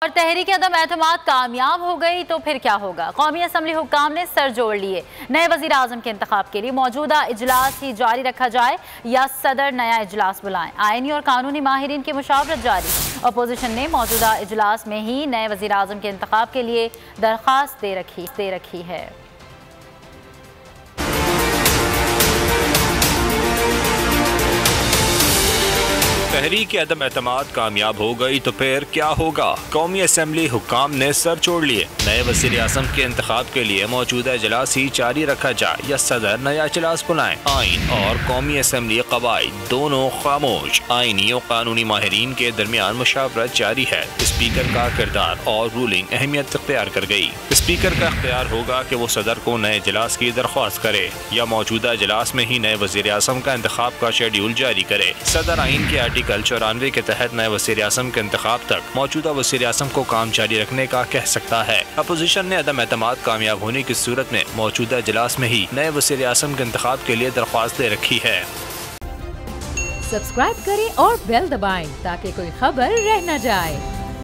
और तहरीक अदम एतमाद कामयाब हो गई तो फिर क्या होगा? कौमी असम्बली हुक्काम ने सर जोड़ लिए। नए वज़ीर आज़म के इंतखाब के लिए मौजूदा इजलास ही जारी रखा जाए या सदर नया इजलास बुलाएं। आईनी और कानूनी माहिरीन की मुशावरत जारी। अपोजिशन ने मौजूदा इजलास में ही नए वज़ीर आज़म के इंतखाब के लिए दरख्वास्त दे रखी है। तहरीक अदम एतमाद कामयाब हो गई तो फिर क्या होगा? कौमी असम्बली हुक्काम ने सर छोड़ लिए। नए वज़ीर आज़म के इंतखाब के लिए मौजूदा इजलास ही जारी रखा जाए या सदर नया इजलास बुलाएं। आइन और कौमी असम्बली कवायद दोनों खामोश। आइनी और कानूनी माहिरीन के दरमियान मुशावरत जारी है। स्पीकर का किरदार और रूलिंग अहमियत इख्तियार कर गई। स्पीकर का इख्तियार होगा कि वो सदर को नए इजलास की दरख्वास्त करे या मौजूदा इजलास में ही नए वज़ीर आज़म का इंतखाब का शेड्यूल जारी करे। सदर आइन के आर्टिकल 94 के तहत नए वज़ीर आज़म के इंतखाब तक मौजूदा वज़ीर आज़म को काम जारी रखने का कह सकता है। अपोजिशन ने अदम एतमाद कामयाब होने की सूरत में मौजूदा इजलास में ही नए वज़ीर आज़म के इंतखाब के लिए दरख्वास्त दे रखी है। सब्सक्राइब करें और बेल दबाएं ताकि कोई खबर रह न जाए।